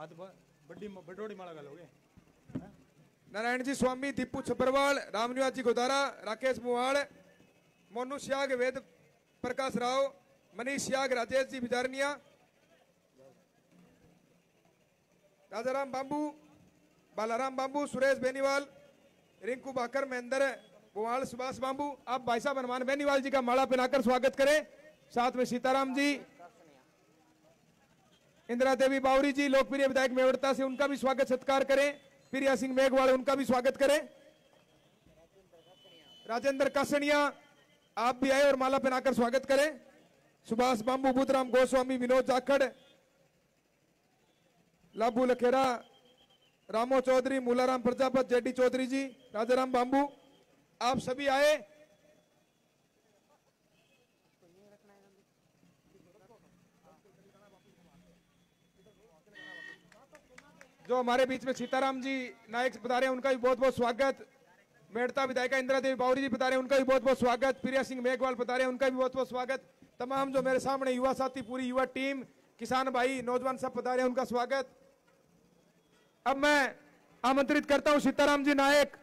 बडोड़ी माला गलोगे। नारायण जी स्वामी, दीपू छबरवाल, रामनिवास जी Godara, Rakesh मुवाड़, Monu Siyag, Ved Prakash Rao, Manish Siyag, Rajesh ji Bijarnia, Rajaram bamboo, Balaram bamboo, Suresh Beniwal, Rinku बाकर, Mahendra बुवाल, Subhash bamboo. आप भाई साहब हनुमान बेनीवाल जी का माला पहनाकर स्वागत करें। साथ में सीताराम जी, इंदिरा देवी बावरी जी, लोकप्रिय विधायक मेवड़ता से, उनका भी स्वागत सत्कार करें। प्रिया सिंह मेघवाल, उनका भी स्वागत करें। राजेंद्र कासनिया, आप भी आए और माला पहनाकर स्वागत करें। सुभाष बांबू, बुद्धराम गोस्वामी, विनोद जाखड़, लाभू लखेरा, रामो चौधरी, मूलाराम प्रजापत, जेडी चौधरी जी, राजाराम बांबू, आप सभी आए। जो हमारे बीच में सीताराम जी नायक पधारे हैं, उनका भी बहुत बहुत स्वागत। मेड़ता विधायिका इंदिरा देवी बावरी जी पधारे, उनका भी बहुत बहुत स्वागत। प्रिया सिंह मेघवाल पधारे, उनका भी बहुत बहुत स्वागत। तमाम जो मेरे सामने युवा साथी, पूरी युवा टीम, किसान भाई, नौजवान सब पधारे, उनका स्वागत। अब मैं आमंत्रित करता हूं सीताराम जी नायक,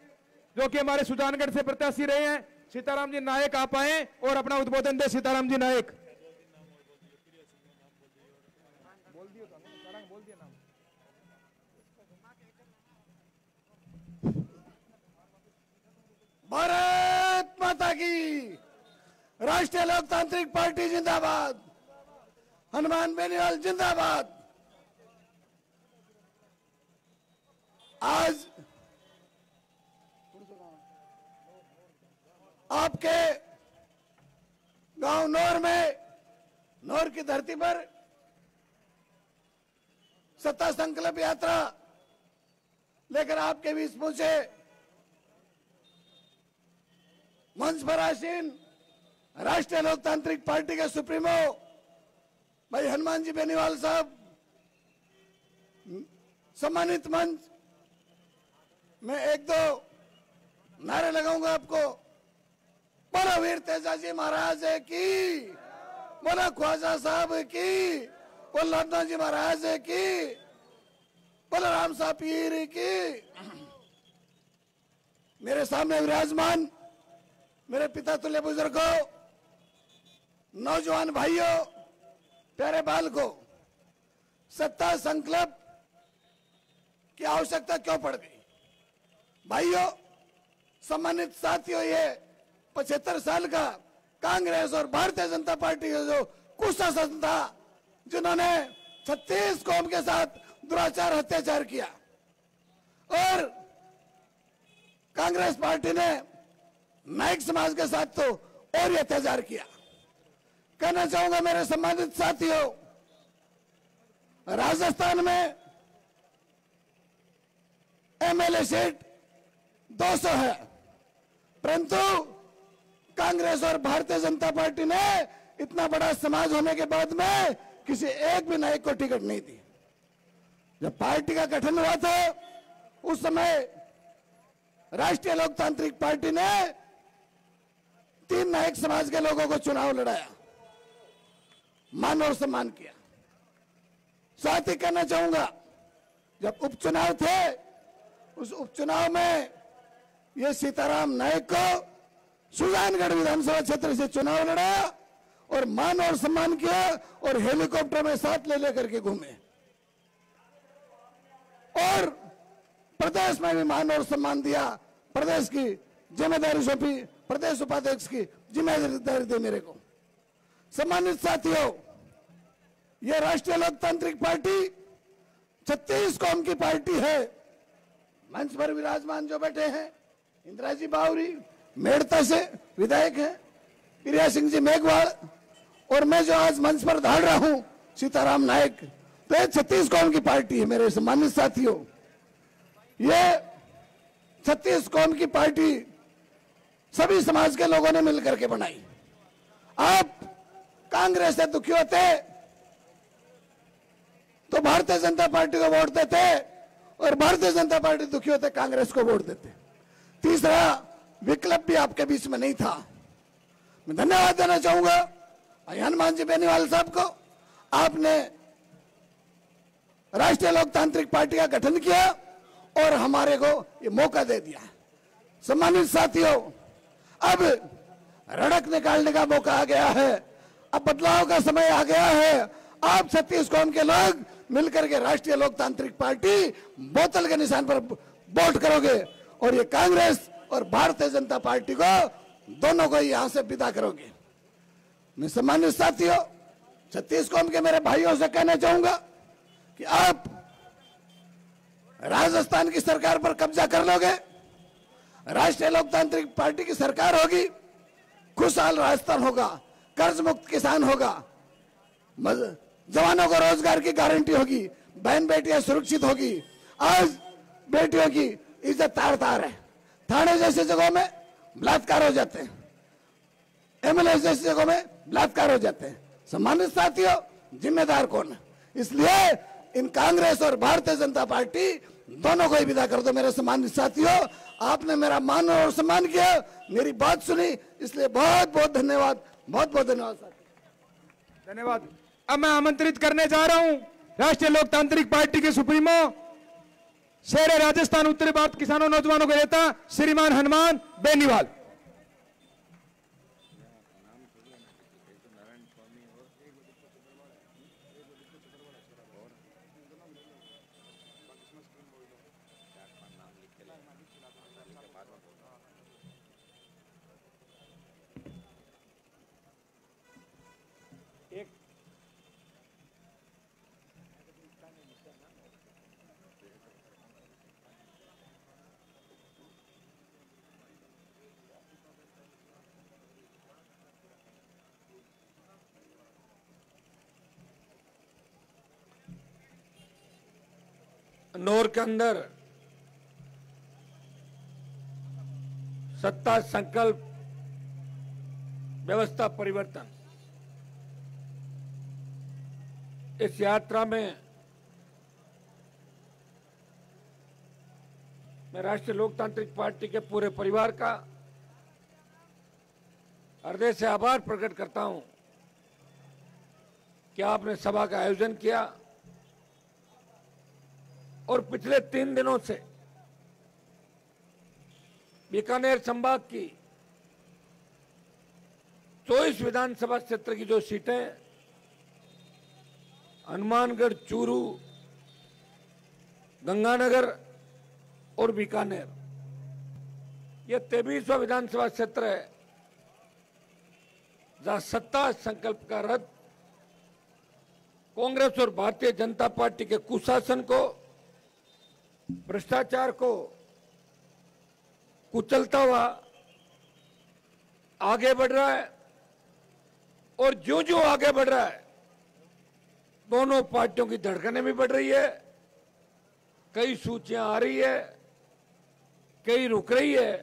जो कि हमारे सुजानगढ़ से प्रत्याशी रहे हैं। सीताराम जी नायक आप आए और अपना उद्बोधन दे। सीताराम जी नायक। भारत माता की, राष्ट्रीय लोकतांत्रिक पार्टी जिंदाबाद, हनुमान बेनीवाल जिंदाबाद। आज आपके गांव नौर में, नौर की धरती पर सत्ता संकल्प यात्रा लेकर आपके बीच पहुंचे। मंच पर आसीन राष्ट्रीय लोकतांत्रिक पार्टी के सुप्रीमो भाई हनुमान जी बेनीवाल साहब, सम्मानित मंच में एक दो नारे लगाऊंगा आपको। बोलो वीर तेजाजी महाराज की, बोलो ख्वाजा साहब की, बोलो लखनऊ जी महाराज की, बोलो राम साहब पीर की। मेरे सामने विराजमान मेरे पिता तुल्य बुजुर्गों, नौजवान भाइयों, प्यारे बालकों, सत्ता संकल्प की आवश्यकता क्यों पड़ गई? भाइयों, सम्मानित साथियों, ये 75 साल का कांग्रेस और भारतीय जनता पार्टी का जो कुशासन था, जिन्होंने 36 कौम के साथ दुराचार अत्याचार किया, और कांग्रेस पार्टी ने नायक समाज के साथ तो और अत्याचार किया। कहना चाहूंगा मेरे सम्मानित साथियों, राजस्थान में एमएलए सीट 200 है, परंतु कांग्रेस और भारतीय जनता पार्टी ने इतना बड़ा समाज होने के बाद में किसी एक भी नायक को टिकट नहीं दी। जब पार्टी का गठन हुआ था, उस समय राष्ट्रीय लोकतांत्रिक पार्टी ने 3 नायक समाज के लोगों को चुनाव लड़ाया, मान और सम्मान किया। साथ ही कहना चाहूंगा, जब उपचुनाव थे, उस उपचुनाव में ये सीताराम नायक को सुजानगढ़ विधानसभा क्षेत्र से चुनाव लड़ा और मान और सम्मान किया, और हेलीकॉप्टर में साथ ले लेकर के घूमे, और प्रदेश में भी मान और सम्मान दिया। प्रदेश की जिम्मेदारी सौंपी, प्रदेश उपाध्यक्ष की जिम्मेदारी दी मेरे को। सम्मानित साथियों, यह राष्ट्रीय लोकतांत्रिक पार्टी 36 कौम की पार्टी है। मंच पर विराजमान जो बैठे हैं, इंदिरा जी बावरी मेड़ता से विधायक हैं, प्रिया सिंह जी मेघवाल, और मैं जो आज मंच पर धाड़ रहा हूं सीताराम नायक, तो ये 36 कौम की पार्टी है। मेरे सम्मानित साथियों, ये 36 कौम की पार्टी सभी समाज के लोगों ने मिलकर के बनाई। आप कांग्रेस से दुखी होते तो भारतीय जनता पार्टी को वोट देते, और भारतीय जनता पार्टी दुखी होते कांग्रेस को वोट देते। तीसरा विकल्प भी आपके बीच में नहीं था। मैं धन्यवाद देना चाहूंगा हनुमान जी बेनीवाल साहब को। आपने राष्ट्रीय लोकतांत्रिक पार्टी का गठन किया और हमारे को ये मौका दे दिया। सम्मानित साथियों, अब रड़क निकालने का मौका आ गया है, अब बदलाव का समय आ गया है। आप 36 कौम के लोग मिलकर के राष्ट्रीय लोकतांत्रिक पार्टी बोतल के निशान पर वोट करोगे और ये कांग्रेस और भारतीय जनता पार्टी को दोनों को यहां से विदा करोगे। मैं सम्मानित साथियों 36 कौम के मेरे भाइयों से कहना चाहूंगा कि आप राजस्थान की सरकार पर कब्जा कर लोगे, राष्ट्रीय लोकतांत्रिक पार्टी की सरकार होगी, खुशहाल राजस्थान होगा, कर्ज मुक्त किसान होगा, जवानों को रोजगार की गारंटी होगी, बहन बेटियां सुरक्षित होगी। आज बेटियों की इज्जत तार तार है। थाने जैसी जगहों में बलात्कार हो जाते हैं, एमएलए जैसी जगहों में बलात्कार हो जाते हैं। सम्मानित साथियों, जिम्मेदार कौन है? इसलिए इन कांग्रेस और भारतीय जनता पार्टी दोनों को ही विदा कर दो। मेरे सम्मानित साथियों, आपने मेरा मान और सम्मान किया, मेरी बात सुनी, इसलिए बहुत बहुत धन्यवाद, बहुत बहुत धन्यवाद साथियों। धन्यवाद। अब मैं आमंत्रित करने जा रहा हूं राष्ट्रीय लोकतांत्रिक पार्टी के सुप्रीमो, शेर राजस्थान उत्तरी भारत किसानों नौजवानों के नेता श्रीमान हनुमान बेनीवाल। नौर के अंदर सत्ता संकल्प व्यवस्था परिवर्तन, इस यात्रा में मैं राष्ट्रीय लोकतांत्रिक पार्टी के पूरे परिवार का हृदय से आभार प्रकट करता हूं कि आपने सभा का आयोजन किया और पिछले 3 दिनों से बीकानेर संभाग की 24 विधानसभा क्षेत्र की जो सीटें हनुमानगढ़, चूरू, गंगानगर और बीकानेर, यह 23वां विधानसभा क्षेत्र है जहां सत्ता संकल्प का रथ कांग्रेस और भारतीय जनता पार्टी के कुशासन को, भ्रष्टाचार को कुचलता हुआ आगे बढ़ रहा है। और जो आगे बढ़ रहा है, दोनों पार्टियों की धड़कनें भी बढ़ रही है, कई सूचियां आ रही है, कई रुक रही है।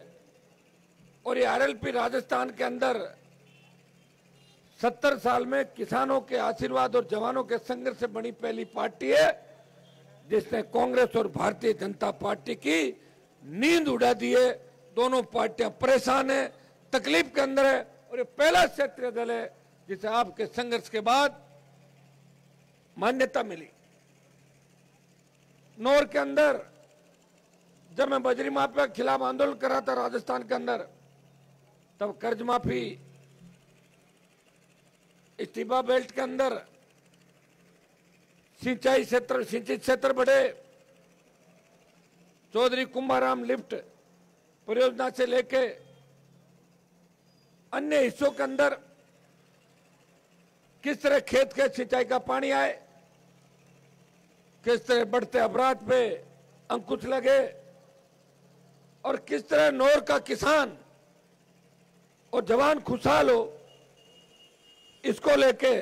और ये आरएलपी राजस्थान के अंदर 70 साल में किसानों के आशीर्वाद और जवानों के संघर्ष से बनी पहली पार्टी है जिसने कांग्रेस और भारतीय जनता पार्टी की नींद उड़ा दी है। दोनों पार्टियां परेशान है, तकलीफ के अंदर है और ये पहला क्षेत्रीय दल है जिसे आपके संघर्ष के बाद मान्यता मिली। नौर के अंदर जब मैं बजरी माफिया के खिलाफ आंदोलन कर रहा था राजस्थान के अंदर, तब कर्ज माफी, इस्तीफा बेल्ट के अंदर सिंचाई क्षेत्र, सिंचित क्षेत्र बढ़े, चौधरी कुंभाराम लिफ्ट परियोजना से लेके अन्य हिस्सों के अंदर किस तरह खेत के सिंचाई का पानी आए, किस तरह बढ़ते अपराध पे अंकुश लगे और किस तरह नौर का किसान और जवान खुशहाल हो, इसको लेके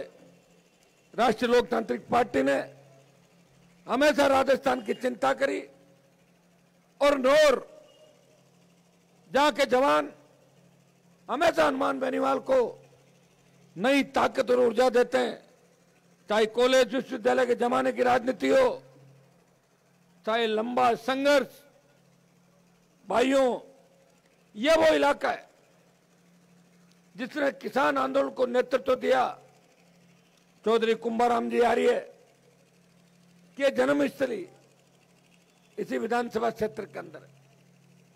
राष्ट्रीय लोकतांत्रिक पार्टी ने हमेशा राजस्थान की चिंता करी। और नौर जहां के जवान हमेशा हनुमान बेनीवाल को नई ताकत और ऊर्जा देते हैं, चाहे कॉलेज विश्वविद्यालय के जमाने की राजनीति हो, चाहे लंबा संघर्ष। भाइयों, यह वो इलाका है जिसने किसान आंदोलन को नेतृत्व दिया। चौधरी कुंभाराम जी आ रही है, कि जन्मस्थली इसी विधानसभा क्षेत्र के अंदर है,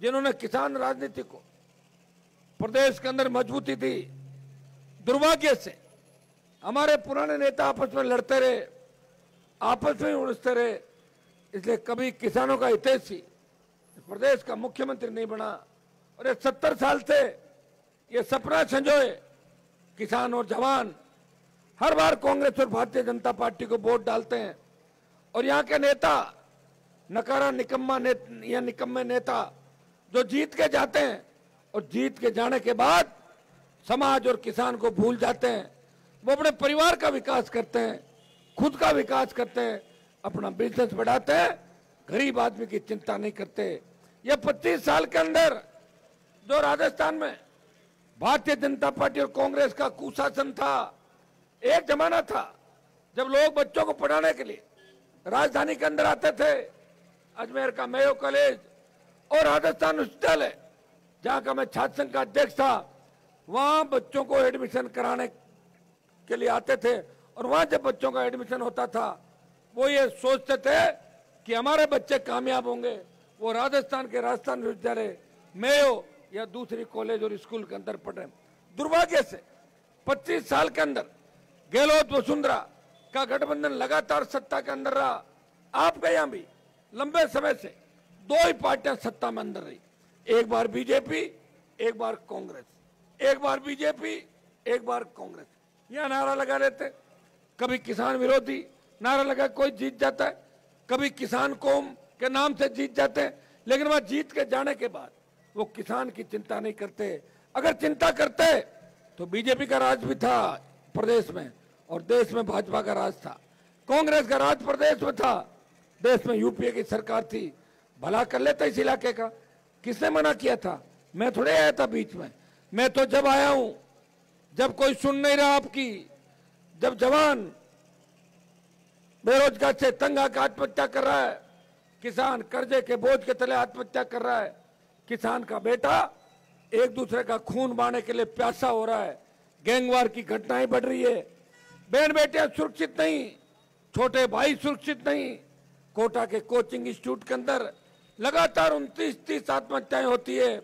जिन्होंने किसान राजनीति को प्रदेश के अंदर मजबूती दी। दुर्भाग्य से हमारे पुराने नेता आपस में लड़ते रहे, आपस में उलझते रहे, इसलिए कभी किसानों का हितैषी प्रदेश का मुख्यमंत्री नहीं बना। और ये 70 साल से ये सपना संजोए किसान और जवान हर बार कांग्रेस और भारतीय जनता पार्टी को वोट डालते हैं, और यहाँ के नेता नकारा निकम्मा या निकम्मे नेता जो जीत के जाते हैं और जीत के जाने के बाद समाज और किसान को भूल जाते हैं। वो अपने परिवार का विकास करते हैं, खुद का विकास करते हैं, अपना बिजनेस बढ़ाते हैं, गरीब आदमी की चिंता नहीं करते। ये 25 साल के अंदर जो राजस्थान में भारतीय जनता पार्टी और कांग्रेस का कुशासन था, एक जमाना था जब लोग बच्चों को पढ़ाने के लिए राजधानी के अंदर आते थे। अजमेर का मेयो कॉलेज और राजस्थान विश्वविद्यालय, जहां का मैं छात्र संघ का अध्यक्ष था, वहां बच्चों को एडमिशन कराने के लिए आते थे। और वहां जब बच्चों का एडमिशन होता था, वो ये सोचते थे कि हमारे बच्चे कामयाब होंगे, वो राजस्थान के राजस्थान विश्वविद्यालय, मेयो या दूसरी कॉलेज और स्कूल के अंदर पढ़ रहे। दुर्भाग्य से 25 साल के अंदर गहलोत वसुंधरा का गठबंधन लगातार सत्ता के अंदर रहा। आपके यहां भी लंबे समय से 2 ही पार्टियां सत्ता में अंदर रही, एक बार बीजेपी, एक बार कांग्रेस, एक बार बीजेपी, एक बार कांग्रेस। यह नारा लगा लेते, कभी किसान विरोधी नारा लगा कोई जीत जाता है, कभी किसान कौम के नाम से जीत जाते हैं, लेकिन वह जीत के जाने के बाद वो किसान की चिंता नहीं करते। अगर चिंता करते तो बीजेपी का राज भी था प्रदेश में, और देश में भाजपा का राज था, कांग्रेस का राज प्रदेश में था, देश में यूपीए की सरकार थी। भला कर लेता इस इलाके का, किसने मना किया था? मैं थोड़े आया था बीच में, मैं तो जब आया हूं जब कोई सुन नहीं रहा आपकी, जब जवान बेरोजगार से तंग आकर आत्महत्या कर रहा है, किसान कर्जे के बोझ के तले आत्महत्या कर रहा है, किसान का बेटा एक दूसरे का खून बहाने के लिए प्यासा हो रहा है, गैंगवार की घटनाएं बढ़ रही है, बहन बेटियां सुरक्षित नहीं, छोटे भाई सुरक्षित नहीं, कोटा के कोचिंग इंस्टीट्यूट के अंदर लगातार 29-30 आत्महत्याएं होती है,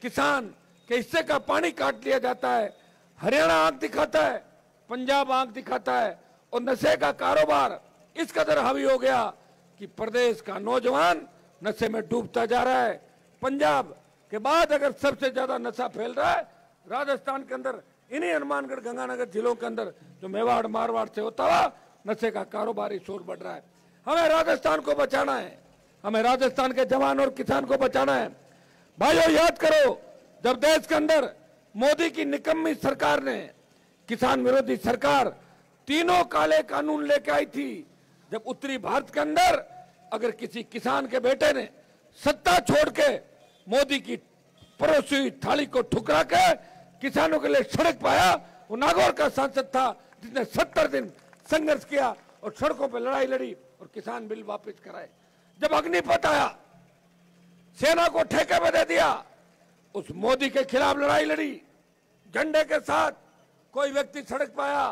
किसान के हिस्से का पानी काट लिया जाता है, हरियाणा आंख दिखाता है, पंजाब आंख दिखाता है, और नशे का कारोबार इस कदर हावी हो गया कि प्रदेश का नौजवान नशे में डूबता जा रहा है। पंजाब के बाद अगर सबसे ज्यादा नशा फैल रहा है राजस्थान के अंदर, इन्हीं हनुमानगढ़ गंगानगर जिलों के अंदर जो मेवाड़ मारवाड़ से होता हुआ नशे का कारोबारी शोर बढ़ रहा है। हमें राजस्थान को बचाना है, हमें राजस्थान के जवान और किसान को बचाना है। भाइयों याद करो, जब देश के अंदर मोदी की निकम्मी सरकार ने, किसान विरोधी सरकार, तीनों काले कानून लेके आई थी, जब उत्तरी भारत के अंदर अगर किसी किसान के बेटे ने सत्ता छोड़ के मोदी की परोसी हुई थाली को ठुकरा के किसानों के लिए सड़क पाया, वो नागौर का सांसद था जिसने 70 दिन संघर्ष किया और सड़कों पर लड़ाई लड़ी और किसान बिल वापस कराए। जब अग्निपथ आया, सेना को ठेके में दे दिया, उस मोदी के खिलाफ लड़ाई लड़ी, झंडे के साथ कोई व्यक्ति सड़क पाया,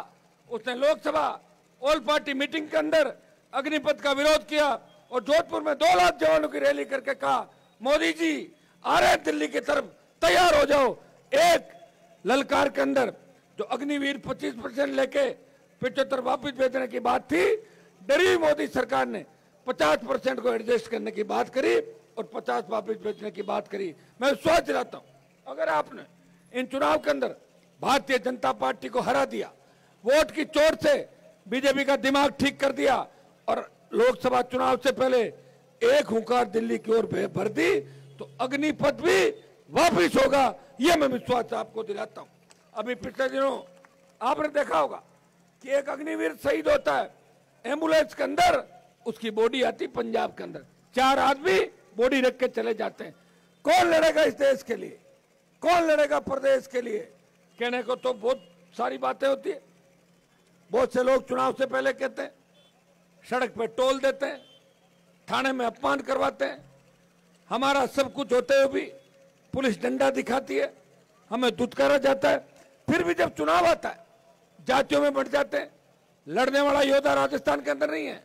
उसने लोकसभा ऑल पार्टी मीटिंग के अंदर अग्निपथ का विरोध किया और जोधपुर में 2 लाख जवानों की रैली करके कहा, मोदी जी आ रहे हैं दिल्ली की तरफ, तैयार हो जाओ। एक ललकार के अंदर जो अग्निवीर 25% लेके 75 वापिस भेजने की बात थी, डरी मोदी सरकार ने 50% को एडजस्ट करने की बात करी और 50 वापिस भेजने की बात करी। मैं विश्वास दिलाता हूं, अगर आपने इन चुनाव के अंदर भारतीय जनता पार्टी को हरा दिया, वोट की चोट से बीजेपी का दिमाग ठीक कर दिया और लोकसभा चुनाव से पहले एक हुंकार दिल्ली की ओर भर दी, तो अग्निपथ भी वापिस होगा, यह मैं विश्वास आपको दिलाता हूं। अभी पिछले दिनों आपने देखा होगा कि एक अग्निवीर शहीद होता है, एम्बुलेंस के अंदर उसकी बॉडी आती पंजाब के अंदर, 4 आदमी बॉडी रख के चले जाते हैं। कौन लड़ेगा इस देश के लिए, कौन लड़ेगा प्रदेश के लिए? कहने को तो बहुत सारी बातें होती है, बहुत से लोग चुनाव से पहले कहते हैं, सड़क पे टोल देते हैं, थाने में अपमान करवाते हैं, हमारा सब कुछ होते हुए भी पुलिस डंडा दिखाती है, हमें दुत्कारा जाता है। फिर भी जब चुनाव आता है जातियों में बढ़ जाते हैं। लड़ने वाला योद्धा राजस्थान के अंदर नहीं है,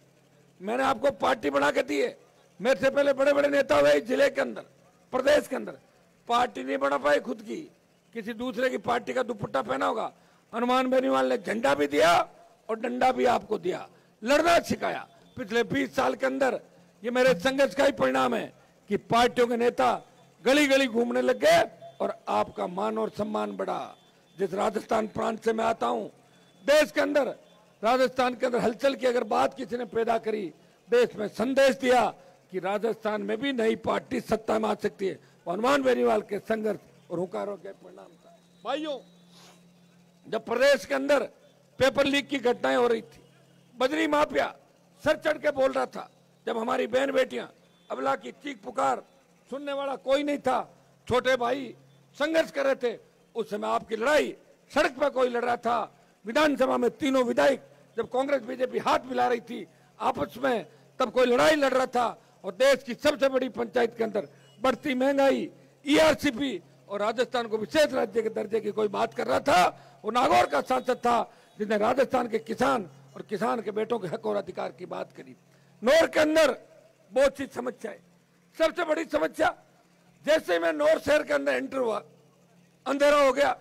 मैंने आपको पार्टी बना के दी है। मेरे से पहले बड़े बड़े नेता हुए जिले के अंदर, प्रदेश के अंदर, पार्टी नहीं बना पाए खुद की, किसी दूसरे की पार्टी का दुपट्टा पहना होगा। हनुमान बेनीवाल ने झंडा भी दिया और डंडा भी आपको दिया, लड़ना सिखाया। पिछले 20 साल के अंदर ये मेरे संघर्ष का ही परिणाम है कि पार्टियों के नेता गली गली घूमने लग गए और आपका मान और सम्मान बढ़ा। जिस राजस्थान प्रांत से मैं आता हूं, देश के अंदर, राजस्थान के अंदर हलचल की अगर बात किसी ने पैदा करी, देश में संदेश दिया कि राजस्थान में भी नई पार्टी सत्ता में आ सकती है, हनुमान बेनीवाल के संघर्ष और हुंकारों के परिणाम था। भाइयों, जब प्रदेश के अंदर पेपर लीक की घटनाएं हो रही थी, बजरी माफिया सर चढ़ के बोल रहा था, जब हमारी बहन बेटियां अबला की चीख पुकार सुनने वाला कोई नहीं था, छोटे भाई संघर्ष कर रहे थे, उस समय आपकी लड़ाई सड़क पर कोई लड़ रहा था। विधानसभा में तीनों विधायक जब कांग्रेस बीजेपी हाथ मिला रही थी आपस में, तब कोई लड़ाई लड़ रहा था। और देश की सबसे बड़ी पंचायत के अंदर बढ़ती महंगाई, ईआरसीपी और राजस्थान को विशेष राज्य के दर्जे की कोई बात कर रहा था, वो नागौर का सांसद था जिसने राजस्थान के किसान और किसान के बेटों के हक और अधिकार की बात करी। नौर के अंदर बहुत सी समस्याएं, सबसे बड़ी समस्या, जैसे मैं नौर शहर के अंदर एंटर हुआ, अंधेरा हो गया।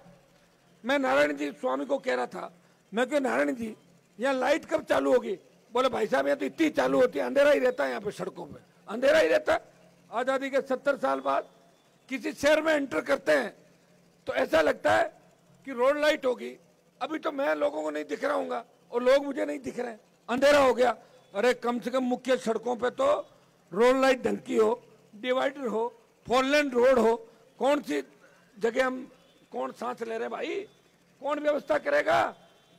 मैं नारायण जी स्वामी को कह रहा था, मैं क्यों नारायण जी यहाँ लाइट कब चालू होगी? बोले भाई साहब यहाँ तो इतनी चालू होती है, अंधेरा ही रहता है यहाँ पे, सड़कों पे अंधेरा ही रहता है। आजादी के 70 साल बाद किसी शहर में एंटर करते हैं तो ऐसा लगता है कि रोड लाइट होगी। अभी तो मैं लोगों को नहीं दिख रहा हूँ और लोग मुझे नहीं दिख रहे हैं, अंधेरा हो गया। अरे कम से कम मुख्य सड़कों पे तो रोड लाइट ढंग की हो, डिवाइडर हो, 4 लेन रोड हो। कौन सी जगह हम कौन सांस ले रहे भाई? कौन व्यवस्था करेगा?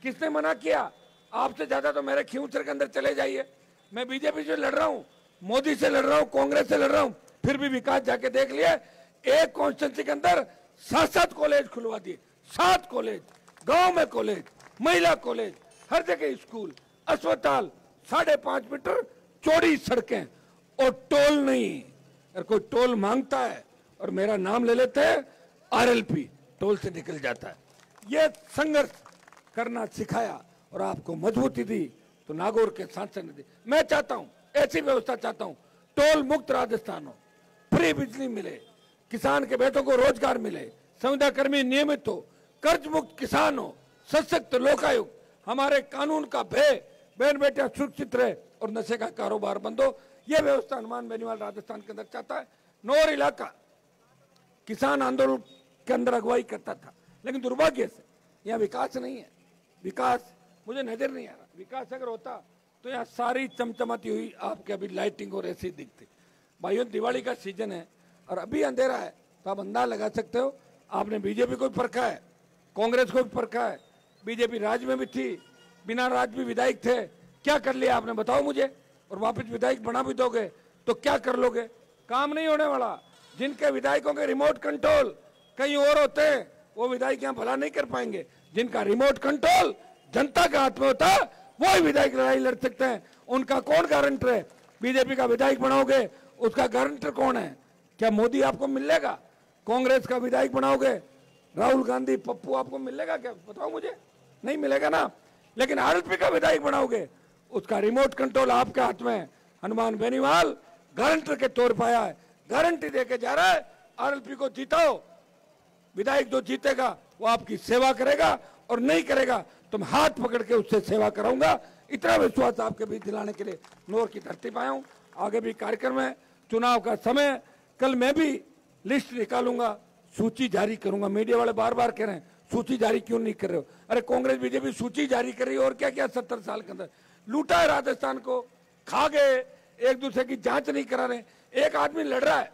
किसने मना किया? आपसे ज्यादा तो मेरे खींवसर के अंदर चले जाइए। मैं बीजेपी से लड़ रहा हूँ, मोदी से लड़ रहा हूँ, कांग्रेस से लड़ रहा हूँ, फिर भी विकास जाके देख लिया। एक कॉन्स्टिट्यूंसी के अंदर 7 कॉलेज खुलवा दिए, 7 कॉलेज, गांव में कॉलेज, महिला कॉलेज, हर जगह स्कूल, अस्पताल, 5.5 मीटर चौड़ी सड़कें और टोल नहीं। अगर कोई टोल मांगता है और मेरा नाम ले लेते हैं, आरएलपी टोल से निकल जाता है। यह संघर्ष करना सिखाया और आपको मजबूती दी तो नागौर के सांसद ने दी। मैं चाहता हूं, ऐसी व्यवस्था चाहता हूं, टोल मुक्त राजस्थान हो, फ्री बिजली मिले, किसान के बेटों को रोजगार मिले, संविदा कर्मी नियमित हो, कर्ज मुक्त किसान हो, सशक्त लोकायुक्त, हमारे कानून का भय, बहन बेटियां सुरक्षित रहे और नशे का कारोबार बंद हो। यह व्यवस्था हनुमान बेनीवाल राजस्थान के अंदर चाहता है। नौर इलाका किसान आंदोलन के अंदर अगुवाई करता था, लेकिन दुर्भाग्य से यहाँ विकास नहीं है। विकास मुझे नजर नहीं आ रहा। विकास अगर होता तो यहाँ सारी चमचमाती हुई आपके अभी लाइटिंग और ऐसी दिखती। भाइयों, दिवाली का सीजन है और अभी अंधेरा है, तो आप अंदाज लगा सकते हो। आपने बीजेपी को भी परखा है, कांग्रेस को भी परखा है, बीजेपी राज्य में भी थी, बिना राज भी विधायक थे, क्या कर लिया आपने बताओ मुझे? और वापस विधायक बना भी दोगे तो क्या कर लोगे? काम नहीं होने वाला। जिनके विधायकों के रिमोट कंट्रोल कहीं और होते हैं, वो विधायक यहाँ भला नहीं कर पाएंगे। जिनका रिमोट कंट्रोल जनता के हाथ में होता है, वो ही विधायक लड़ाई लड़ सकते हैं। उनका कौन गारंटर है? बीजेपी का विधायक बनाओगे, उसका गारंटर कौन है? क्या मोदी आपको मिलेगा? कांग्रेस का विधायक बनाओगे, राहुल गांधी, पप्पू आपको मिलेगा क्या? बताओ मुझे, नहीं मिलेगा ना। लेकिन आरएलपी का विधायक बनाओगे, उसका रिमोट कंट्रोल आपके हाथ में है। हनुमान बेनीवाल गारंटर के तौर पर आया है, गारंटी देके जा रहा है, आरएलपी को जीताओ। विधायक जो जीतेगा वो आपकी सेवा करेगा और नहीं करेगा तो मैं हाथ पकड़ के उससे सेवा कराऊंगा। इतना विश्वास आपके बीच दिलाने के लिए नौर की धरती पर आया हूं। आगे भी कार्यक्रम है, चुनाव का समय, कल मैं भी लिस्ट निकालूंगा, सूची जारी करूंगा। मीडिया वाले बार बार कह रहे हैं सूची जारी क्यों नहीं कर रहे हो? अरे कांग्रेस बीजेपी सूची जारी कर रही है और क्या क्या 70 साल के अंदर लूटा है राजस्थान को, खा गए, एक दूसरे की जांच नहीं करा रहे। एक आदमी लड़ रहा है।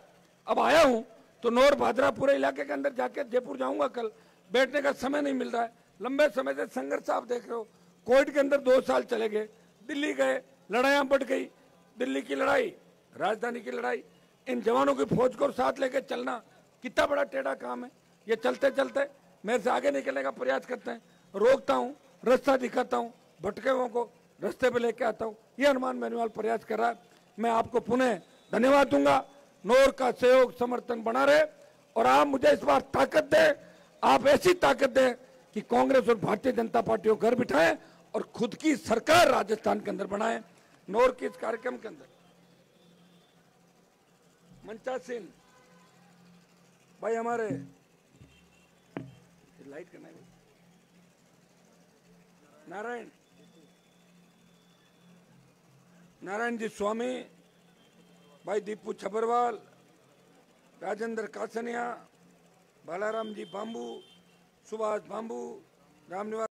अब आया हूं तो नौर भादरा पूरे इलाके के अंदर जाके जयपुर जाऊंगा कल, बैठने का समय नहीं मिल रहा है। लंबे समय से संघर्ष आप देख रहे हो। कोविड के अंदर 2 साल चले गए, दिल्ली गए, लड़ाइयां बढ़ गई, दिल्ली की लड़ाई, राजधानी की लड़ाई, इन जवानों की फौज को साथ लेकर चलना कितना बड़ा टेढ़ा काम है। ये चलते चलते मेरे से आगे निकलने का प्रयास करते हैं, रोकता हूँ, रास्ता दिखाता हूँ, भटके हुओं को रास्ते पे लेके आता हूँ। ये हनुमान बेनीवाल प्रयास कर रहा है। मैं आपको पुनः धन्यवाद दूंगा। नौर का सहयोग समर्थन बना रहे और आप मुझे इस बार ताकत दें, आप ऐसी ताकत दें कि कांग्रेस और भारतीय जनता पार्टी को घर बिठाएं और खुद की सरकार राजस्थान के अंदर बनाएं। नोर के इस कार्यक्रम के अंदर मंचा सिंह भाई, हमारे लाइट करना है, नारायण जी स्वामी भाई, दीपू छबरवाल, राजेंद्र कासनिया, बालाराम जी बांबू, सुभाष बांबू, रामनिवास